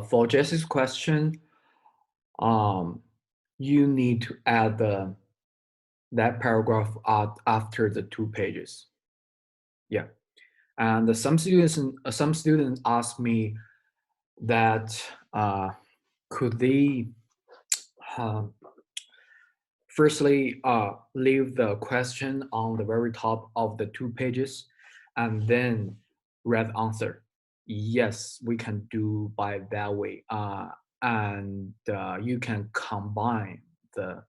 For Jesse's question, you need to add that paragraph out after the 2 pages. Yeah, and some students ask me that could they uh, firstly leave the question on the very top of the 2 pages and then read answer. Yes, we can do by that way. And you can combine the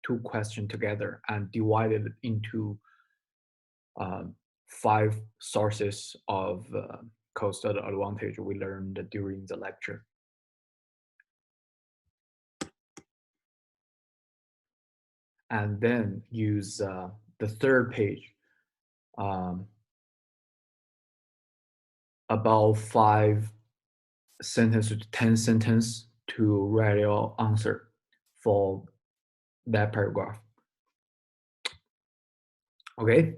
2 questions together and divide it into uh, 5 sources of cost advantage we learned during the lecture. And then use the third page, um, about 5 sentences to 10 sentences to write your answer for that paragraph. Okay,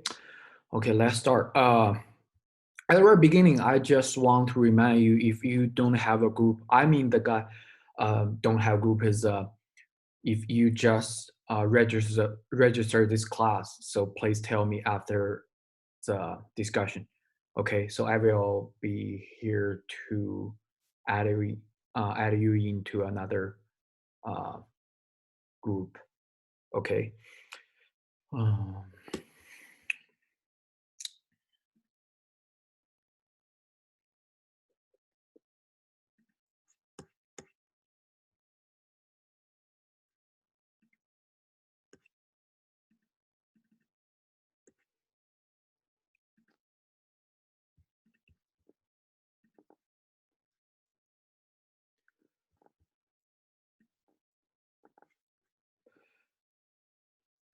let's start. At the very beginning, I just want to remind you, if you don't have a group, I mean the guy don't have group is if you just register this class. So please tell me after the discussion. Okay, so I will be here to add you into another uh, group. Okay. Um,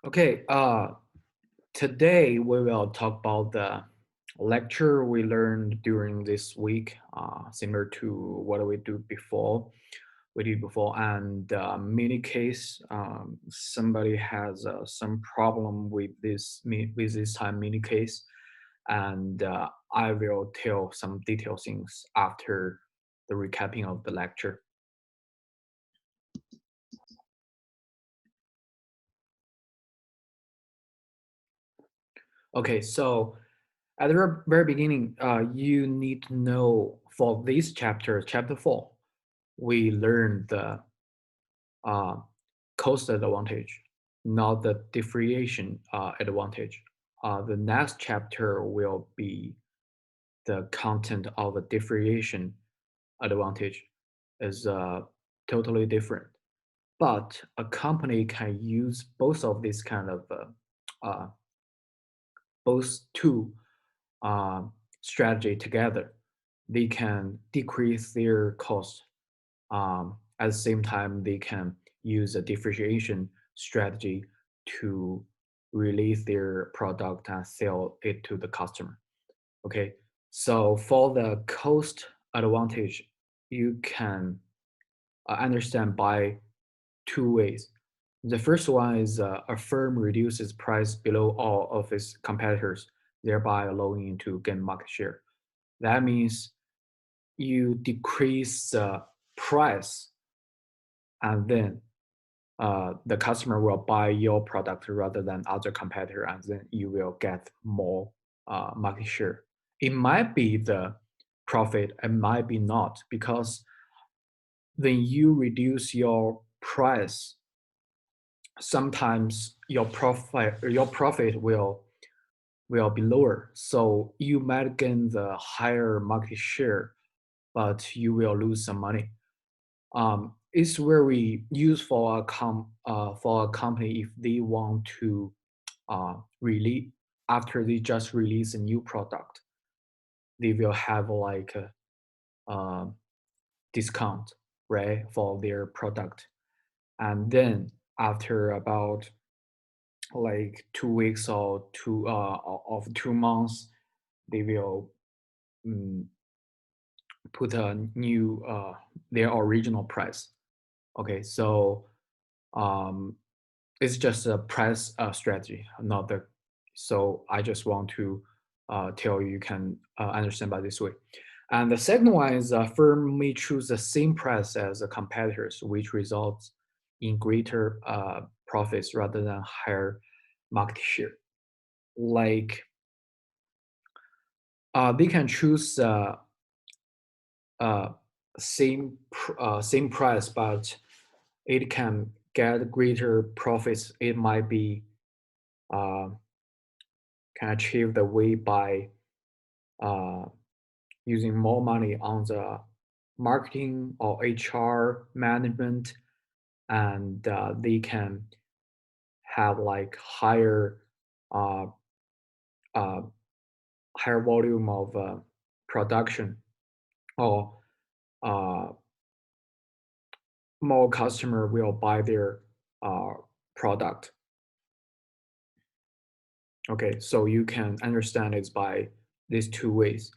okay. Today we will talk about the lecture we learned during this week, similar to what we do before. We did before, and mini case. Somebody has some problem with this time mini case, and I will tell some detailed things after the recapping of the lecture. Okay, so at the very beginning, you need to know for this chapter, chapter 4, we learned the uh, cost advantage, not the differentiation advantage. The next chapter will be the content of a differentiation advantage is totally different. But a company can use both of these kind of both two uh, strategy together. They can decrease their cost. At the same time, they can use a differentiation strategy to release their product and sell it to the customer. Okay, so for the cost advantage, you can understand by 2 ways. The first one is a firm reduces price below all of its competitors, thereby allowing it to gain market share. That means you decrease the price, and then the customer will buy your product rather than other competitor, and then you will get more market share. It might be the profit, it might be not, because when you reduce your price, sometimes your profit will be lower. So you might gain the higher market share, but you will lose some money. It's very useful for a company if they want to release after they just release a new product, they will have like a discount, right, for their product. And then after about like 2 weeks or of 2 months, they will mm, put a new their original price. Okay, so um, it's just a price strategy, not the. So I just want to tell you, you can understand by this way. And the second one is a firm may choose the same price as the competitors, which results in greater profits rather than higher market share. Like they can choose uh, same price, but it can get greater profits. It might be uh, can achieve the way by uh, using more money on the marketing or HR management, and they can have like uh, uh, higher volume of production, or uh, more customer will buy their uh, product. Okay, so you can understand it by these two ways.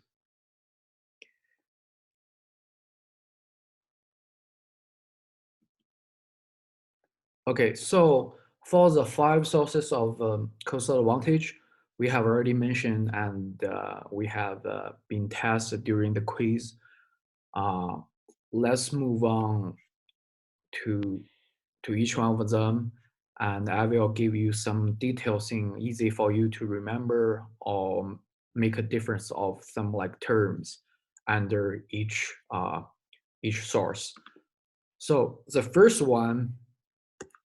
Okay, so for the five sources of cost advantage, we have already mentioned, and we have been tested during the quiz. Uh, let's move on to each one of them, and I will give you some details in easy for you to remember or make a difference of some like terms under each source. So the first one,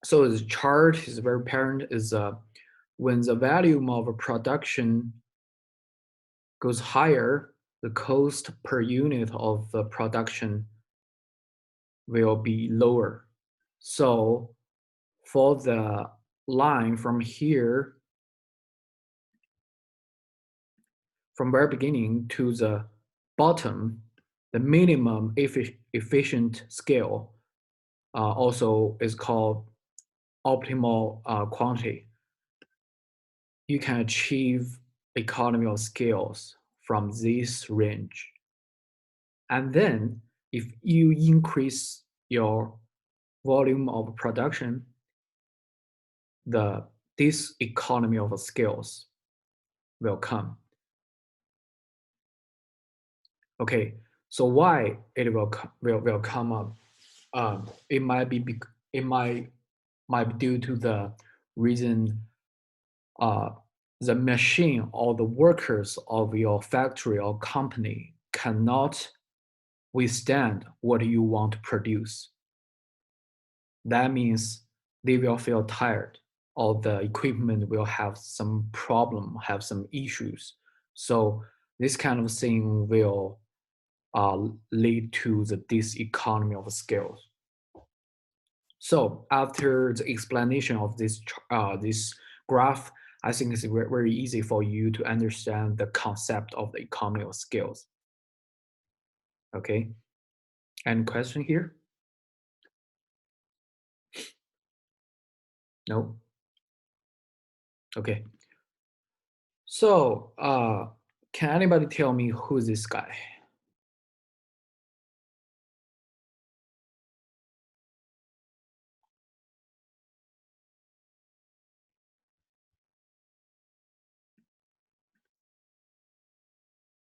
so the chart is very apparent, is when the volume of a production goes higher, the cost per unit of the production will be lower. So for the line from here, from very beginning to the bottom, the minimum efficient scale also is called optimal quantity. You can achieve economy of scales from this range. And then if you increase your volume of production, the this economy of scales will come. Okay, so why it will come up? It might be it might be due to the reason uh, the machine or the workers of your factory or company cannot withstand what you want to produce. That means they will feel tired, or the equipment will have some problem, have some issues. So this kind of thing will lead to the diseconomy of scale. So after the explanation of this graph, I think it's very easy for you to understand the concept of the economy of scales. Okay, any question here? No. Okay. So can anybody tell me who's this guy?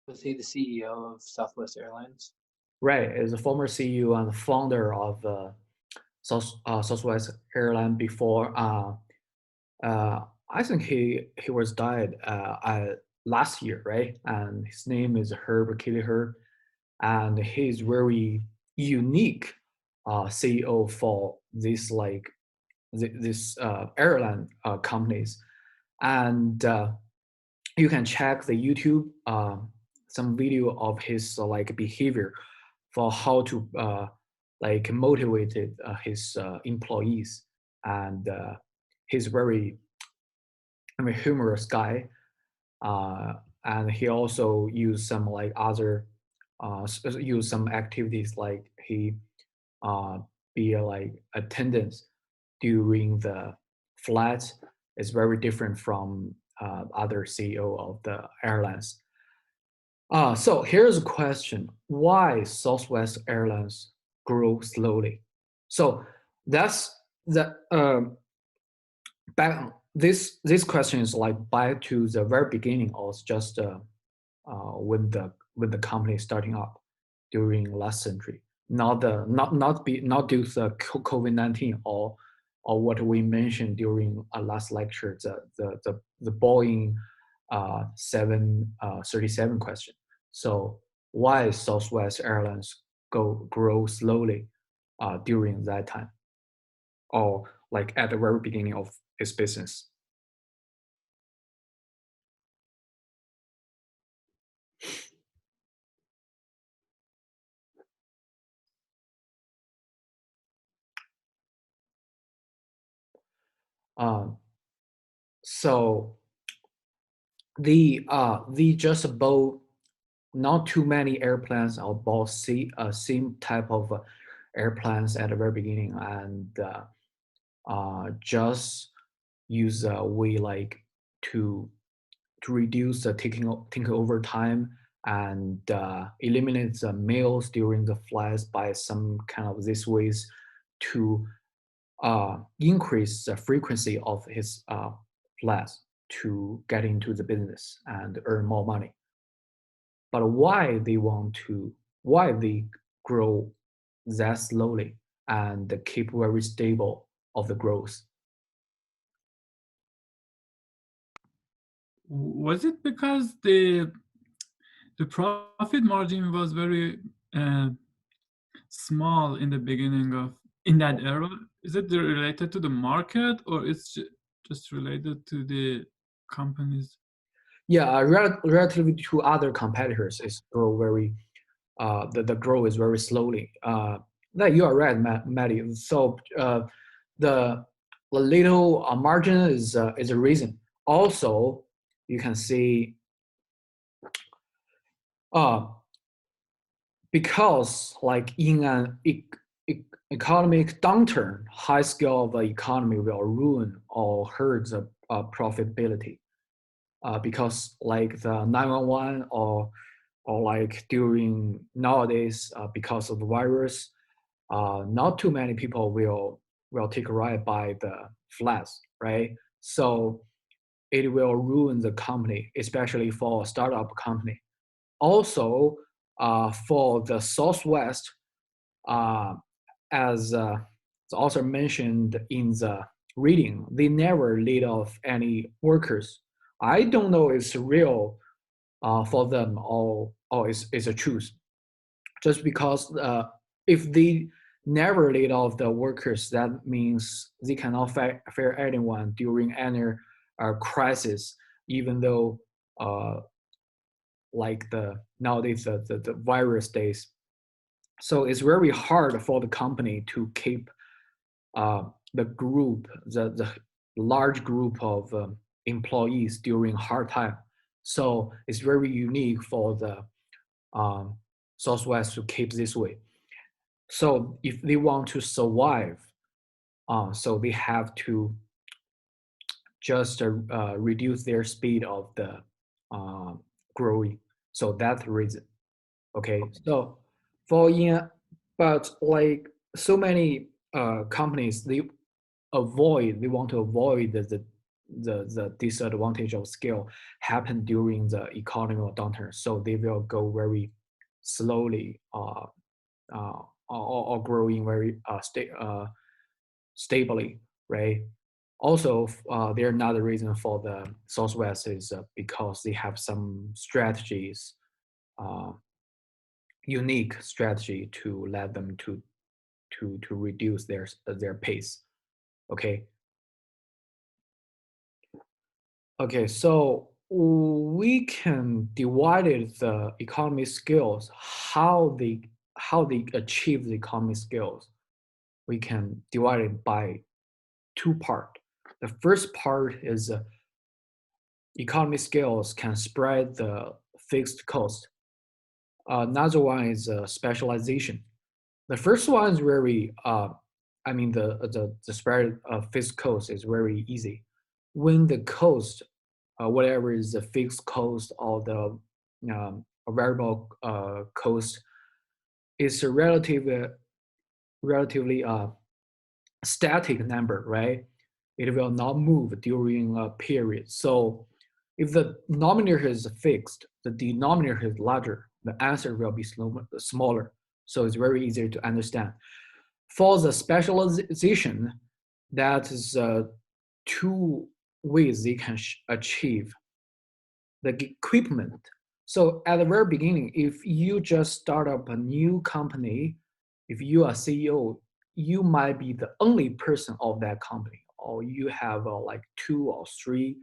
Was he the CEO of Southwest Airlines? Right, is a former CEO and founder of Southwest Airline before. I think he was died last year, right? And his name is Herb Kelleher, and he's very unique CEO for this like this airline companies, and you can check the YouTube some video of his like behavior for how to like motivated his employees, and he's very, I mean, humorous guy, uh, and he also used some like other use some activities like he uh, be like attendance during the flights is very different from other CEO of the airlines. So here's a question: why Southwest Airlines grew slowly? So that's the back. This question is like back to the very beginning, or it's just when the company is starting up during last century, not due to the COVID-19 or what we mentioned during our last lecture, the Boeing 737 question. So why Southwest Airlines grow slowly during that time, or like at the very beginning of its business? Um, so the just bought not too many airplanes or bought same type of airplanes at the very beginning, and just use way like to to reduce the taking over time, and eliminate the meals during the flights by some kind of these ways to increase the frequency of his flights to get into the business and earn more money. But why they grow that slowly and keep very stable of the growth? Was it because the profit margin was very uh, small in the beginning of in that era? Is it related to the market, or it's just related to the companies? Yeah, relatively to other competitors, it's grow very the growth is very slowly. That you are right, Matty. So the the little margin is a reason. Also, you can see uh, because like in an economic downturn, high scale of the economy will ruin or hurt the profitability. Because like the 911 or like during nowadays because of the virus, not too many people will take a ride by the flats, right? So it will ruin the company, especially for a startup company. Also, for the Southwest, uh, as the author mentioned in the reading, they never laid off any workers. I don't know if it's real for them or it's a truth. Just because if they never laid off the workers, that means they cannot fire anyone during any crisis, even though like the nowadays the virus days. So it's very hard for the company to keep the group, the large group of employees during hard time. So it's very unique for the um, Southwest to keep this way. So if they want to survive, so they have to just reduce their speed of the uh, growing. So that's the reason. Okay, so for in, but like so many companies, they want to avoid the disadvantage of scale happen during the economic downturn. So they will go very slowly or growing very stably, right? Also, there another reason for the Southwest is because they have some strategies, uh, unique strategy to let them to reduce their pace. Okay. Okay, so we can divide the economy skills, how they achieve the economy skills. We can divide it by two part. The first part is economy skills can spread the fixed cost. Another one is specialization. The first one is very, I mean, the spread of fixed cost is very easy. When the cost, whatever is the fixed cost or the variable cost, is a relatively static number, right? It will not move during a period. So if the numerator is fixed, the denominator is larger, the answer will be smaller. So it's very easy to understand. For the specialization, that is two ways they can achieve the equipment. So at the very beginning, if you just start up a new company, if you are CEO, you might be the only person of that company, or you have like 2 or 3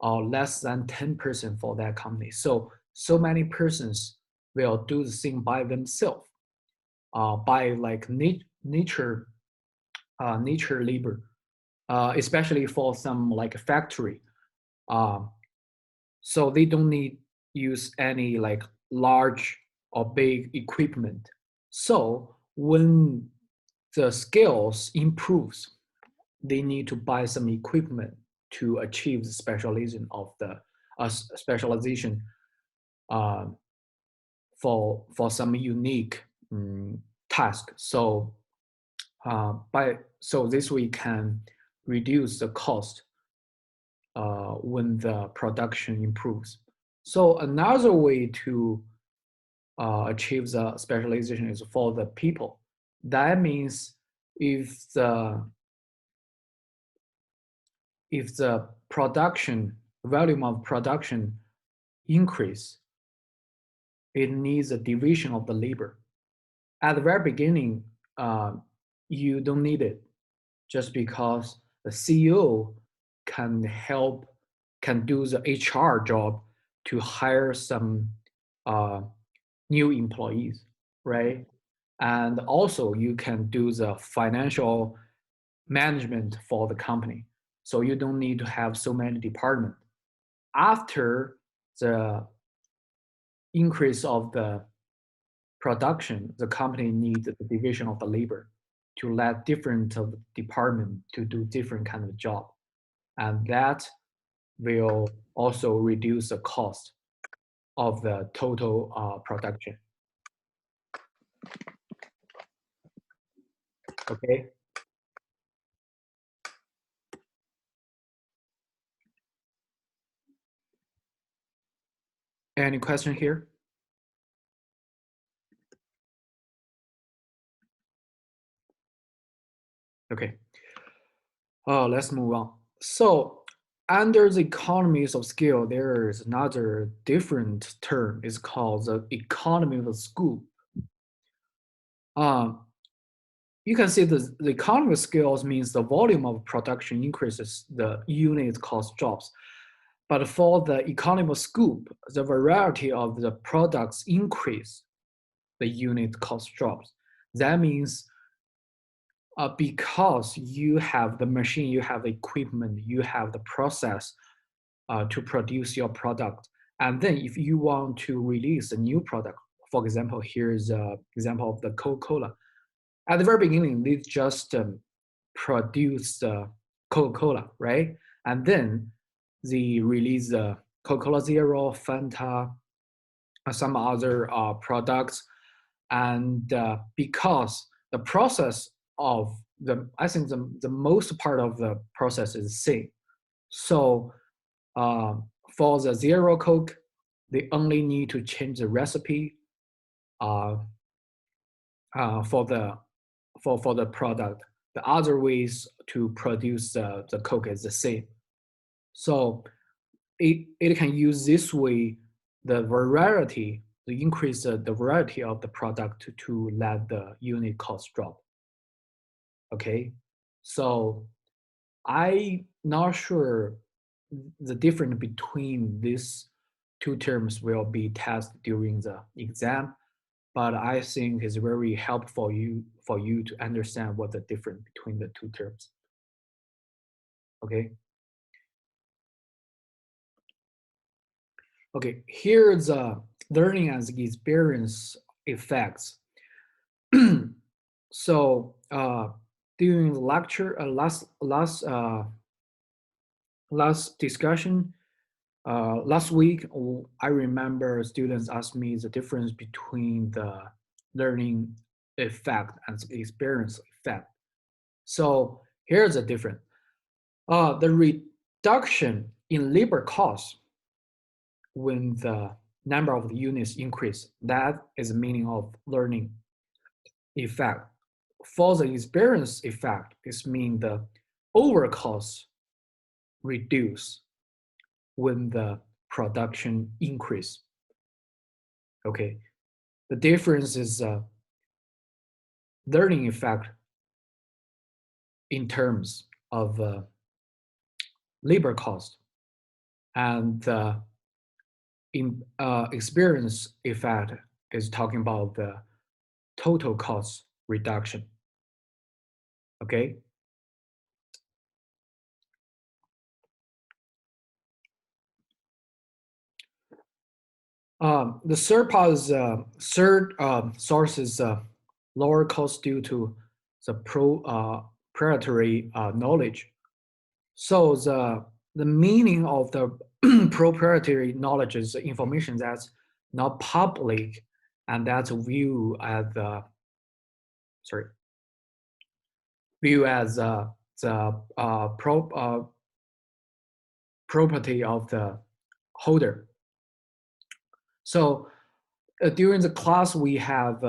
or less than 10% for that company. So many persons will do the thing by themselves, by like nature labor, especially for some like factory. Um, so they don't need use any like large or big equipment. So when the skills improves, they need to buy some equipment to achieve the specialization of the specialization uh, for some unique task. So so this we can reduce the cost when the production improves. So another way to achieve the specialization is for the people. That means if the production volume of production increase, it needs a division of the labor. At the very beginning, you don't need it, just because the CEO can do the HR job to hire some new employees, right? And also you can do the financial management for the company. So you don't need to have so many departments. After the increase of the production, the company needs the division of the labor to let different department to do different kind of job. And that will also reduce the cost of the total production. Okay. Any question here? Okay. Let's move on. So under the economies of scale, there is another different term. It's called the economy of scope. You can see the economy of scales means the volume of production increases, the unit cost drops. But for the economy of scope, the variety of the products increase, the unit cost drops. That means because you have the machine, you have the equipment, you have the process to produce your product. And then if you want to release a new product, for example, here's an example of the Coca-Cola. At the very beginning, they just produce Coca-Cola, right? And then they release Coca-Cola Zero, Fanta, some other products. And because the process of I think the most part of the process is the same. So for the Zero Coke, they only need to change the recipe for the product. The other ways to produce the Coke is the same. So it can use this way the variety, to increase the variety of the product to let the unit cost drop. Okay, So I'm not sure the difference between these two terms will be tested during the exam, but I think it's very helpful for you to understand what the difference between the two terms. Okay. Okay. Here's learning as experience effects. So during the lecture, last discussion, last week, I remember students asked me the difference between the learning effect and experience effect. So here's the difference. The reduction in labor costs when the number of the units increase, that is the meaning of learning effect. For the experience effect, it means the over costs reduce when the production increase. Okay, the difference is learning effect in terms of labor cost, and in experience effect is talking about the total cost reduction. Okay. The third part is source is lower cost due to the proprietary knowledge. So the meaning of the proprietary knowledge is information that's not public and that's view as the property of the holder. So during the class, we have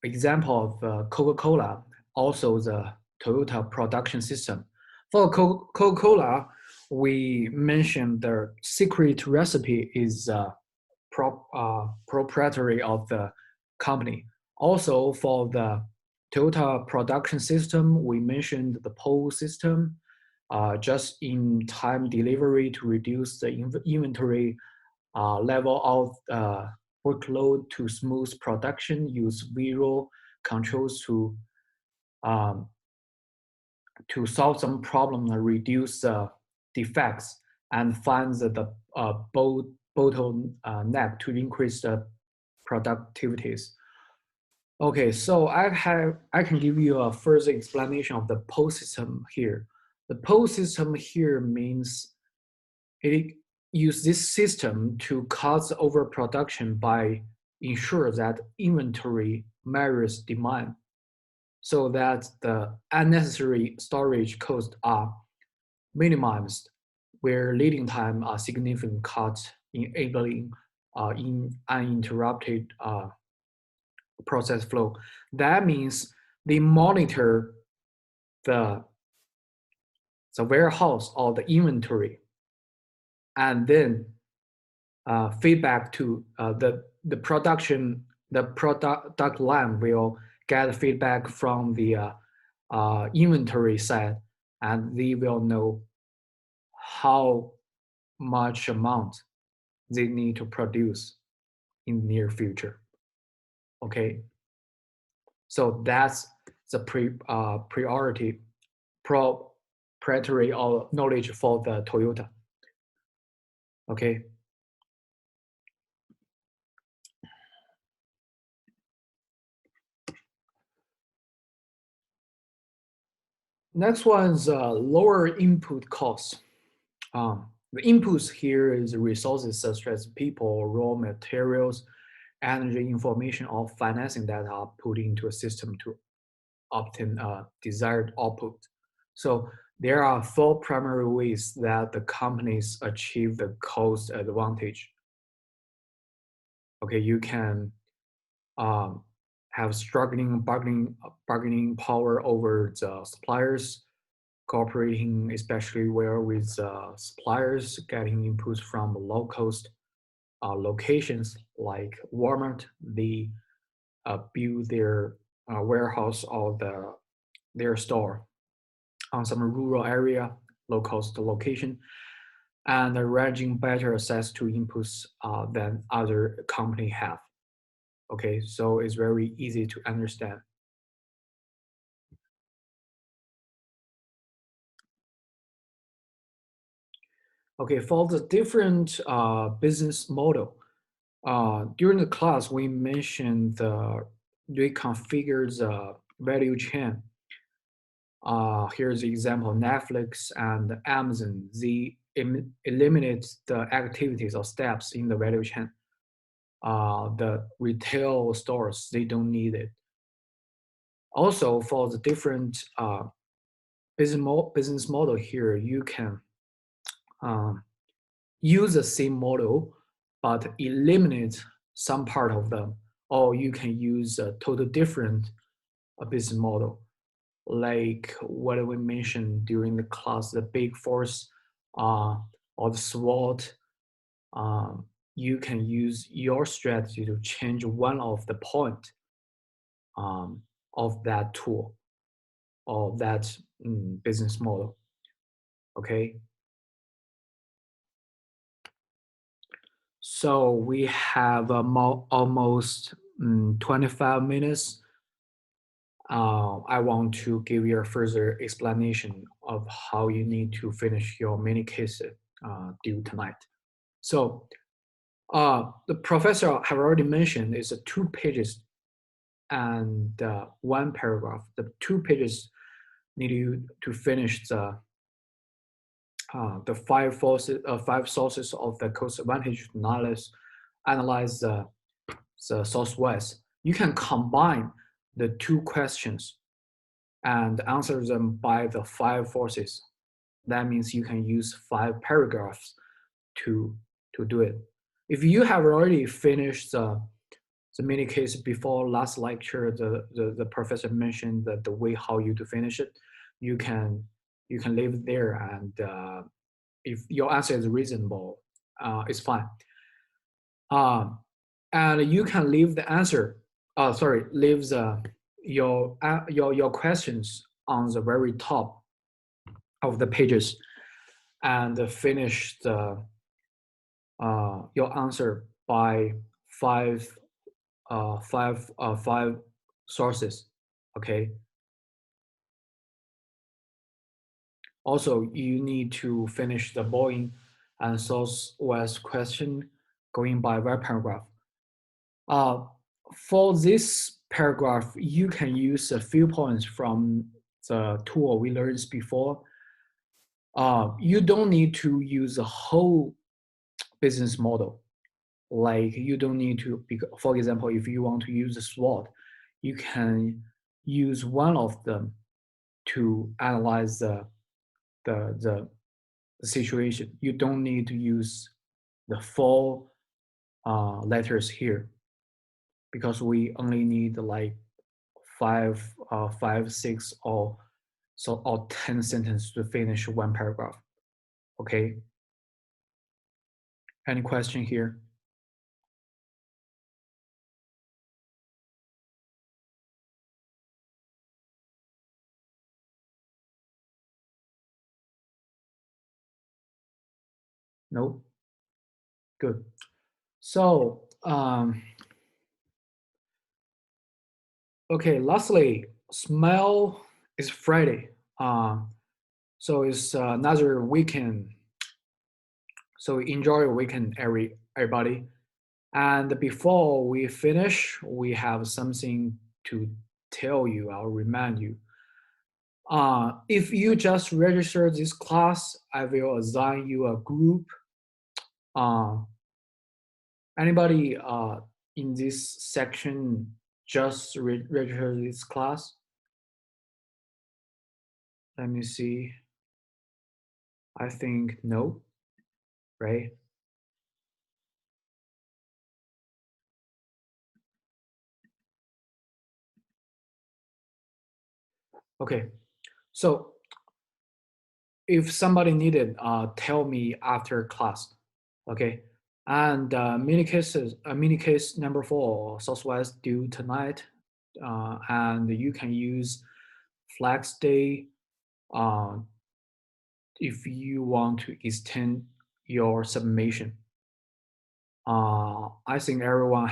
example of Coca-Cola, also the Toyota production system. For Coca-Cola, we mentioned the secret recipe is proprietary of the company. Also, for the Toyota production system, we mentioned the POL system, just in time delivery to reduce the inventory level of workload to smooth production, use visual controls to solve some problem and reduce defects and find the bottleneck to increase the productivities. Okay, so I can give you a further explanation of the POL system here. The POL system here means it use this system to cause overproduction by ensure that inventory mirrors demand so that the unnecessary storage costs are minimized, where leading time are significantly cut, enabling in uninterrupted process flow. That means they monitor the warehouse or the inventory and then feedback to the production, the product line will get feedback from the inventory side, and they will know how much amount they need to produce in the near future. Okay, so that's the proprietary or knowledge for the Toyota. Okay. Next one is lower input costs. The inputs here is resources such as people, raw materials, energy, information, or financing that are put into a system to obtain a desired output. So there are four primary ways that the companies achieve the cost advantage. Okay, you can have struggling bargaining power over the suppliers, cooperating especially well with suppliers, getting inputs from low-cost locations like Walmart. They build their warehouse or their store on some rural area, low cost location, and arranging better access to inputs than other company have. Okay, so it's very easy to understand. Okay, for the different business model, during the class we mentioned the reconfigure the value chain. Here's the example: Netflix and Amazon. They eliminate the activities or steps in the value chain. The retail stores, they don't need it. Also, for the different business model here, you can um, use the same model, but eliminate some part of them, or you can use a total different business model, like what we mentioned during the class, the big force or the SWOT. You can use your strategy to change one of the point of that tool or that business model. Okay. So we have almost 25 minutes. I want to give you a further explanation of how you need to finish your mini case due tonight. So the professor have already mentioned is 2 pages and 1 paragraph. The 2 pages need you to finish the five sources of the cost advantage analysis, analyze the Southwest. You can combine the 2 questions and answer them by the 5 forces. That means you can use 5 paragraphs to do it. If you have already finished the mini case before last lecture, the professor mentioned that the way how you to finish it, you can leave it there, and if your answer is reasonable, it's fine. And you can leave the answer. Leave your questions on the very top of the pages, and finish your answer by five sources. Okay. Also, you need to finish the Boeing and Southwest question going by one paragraph. For this paragraph, you can use a few points from the tool we learned before. You don't need to use a whole business model. Like you don't need to, for example, if you want to use a SWOT, you can use one of them to analyze the situation. You don't need to use the 4 letters here, because we only need like 6 or 10 sentences to finish 1 paragraph. Okay. Any question here? No? Good. So, okay, lastly, smell is Friday. So it's another weekend. So enjoy your weekend, everybody. And before we finish, we have something to tell you. I'll remind you. If you just register this class, I will assign you a group. Anybody in this section just register this class? Let me see. I think no, right? Okay, so if somebody needed, tell me after class, okay? And mini case number 4, Southwest due tonight, and you can use flex day uh, if you want to extend your submission. I think everyone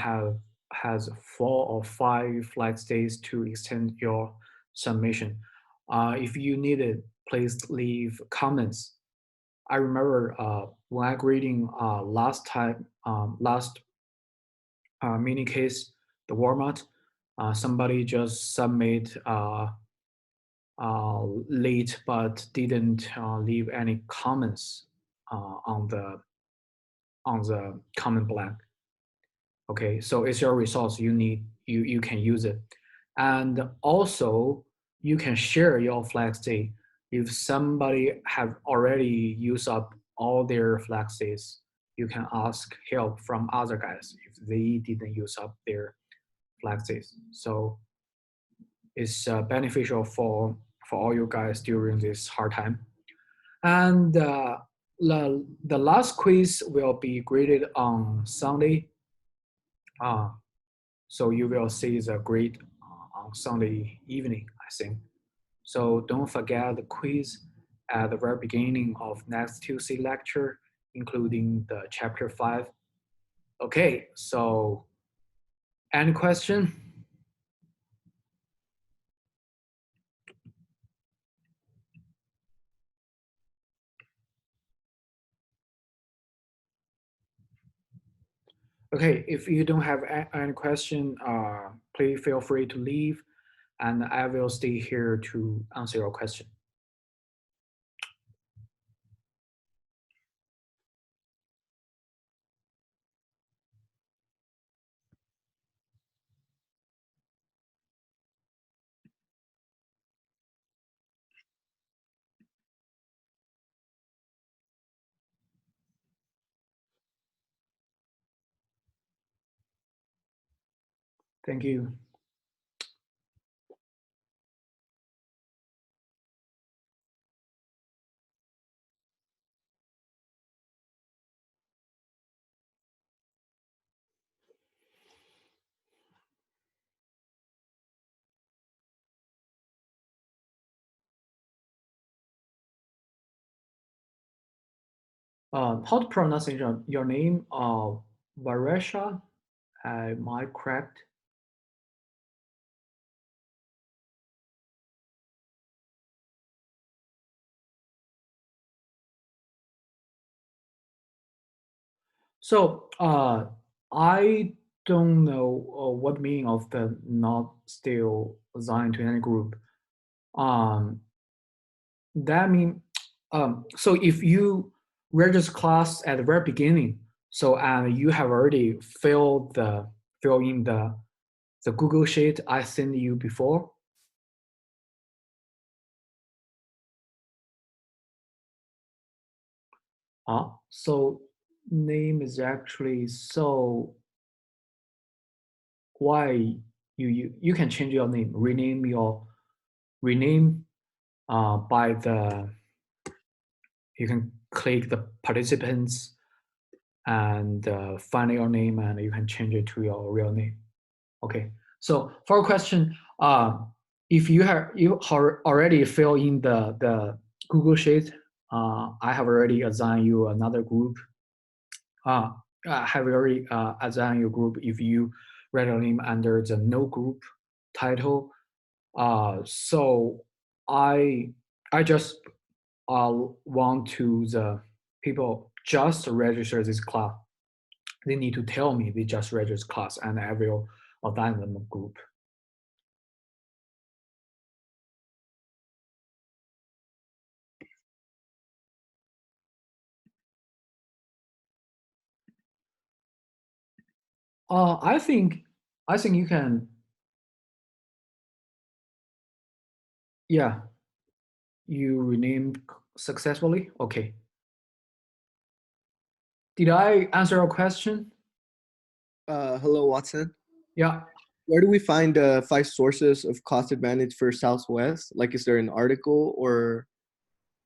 has 4 or 5 flag states to extend your submission. If you need it, please leave comments. I remember when I grading last mini case, the Walmart, somebody just submit late but didn't leave any comments on the comment blank. Okay, so it's your resource. You can use it, and also you can share your flag state. If somebody have already used up all their flag states, you can ask help from other guys if they didn't use up their flag states. So it's beneficial for all you guys during this hard time. And the last quiz will be graded on Sunday. Uh, so you will see the grade on Sunday evening, I think. So don't forget the quiz at the very beginning of next Tuesday lecture, including the chapter 5. Okay, so any question? Okay, if you don't have any question, please feel free to leave, and I will stay here to answer your question. Thank you. How to pronounce your name? Varesha, am I correct? So I don't know what meaning of the not still assigned to any group. Um, that mean so if you register class at the very beginning, so and you have already fill in the Google Sheet I sent you before. So name is actually so why you can change your name, rename by the you can click the participants and find your name and you can change it to your real name. Okay. So for a question, if you already fill in the Google Sheet, I have already assigned you another group. I have already assigned you group if you write your name under the no group title. So I just want to the people just register this class. They need to tell me they just register class, and I will assign them a group. I think you can. Yeah, you renamed successfully. Okay. Did I answer your question? Hello, Watson. Yeah. Where do we find 5 sources of cost advantage for Southwest? Like, is there an article or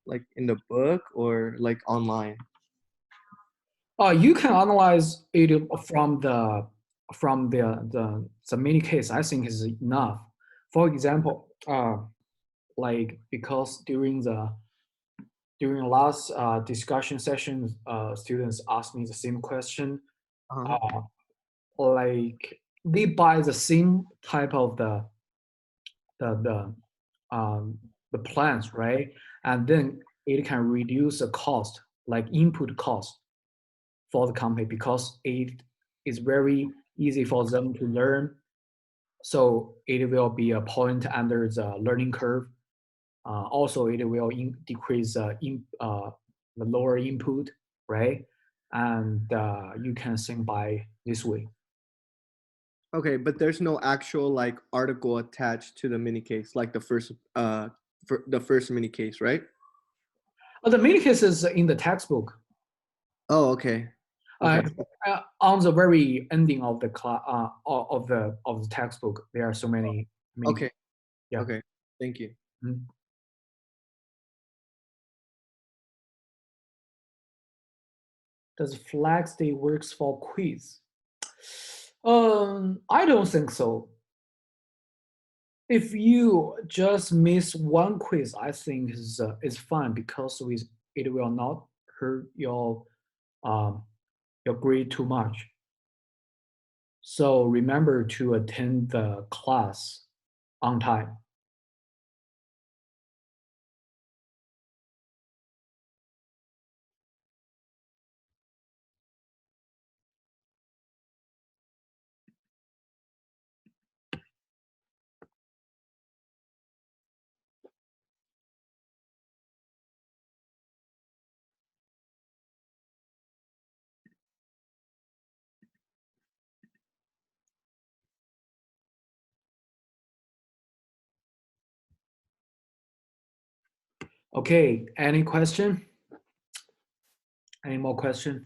like in the book or like online? You can analyze it from the mini case. I think is enough. For example, like because during last discussion session, students asked me the same question. Uh-huh. Like they buy the same type of the the plans, right? And then it can reduce the cost, like input cost for the company because it is very easy for them to learn. So it will be a point under the learning curve. Also, it will decrease the lower input, right? And you can think by this way. Okay, but there's no actual like article attached to the mini case, like the first mini case, right? The mini case is in the textbook. Oh, okay. Uh, Okay. on the very ending of the class of the textbook, there are so many. Okay. Yeah. Okay. Thank you. Mhm. Does flag day works for quiz? I don't think so. If you just miss one quiz, I think is fine because it will not hurt um, your grade too much. So remember to attend the class on time. Okay, any question? Any more question?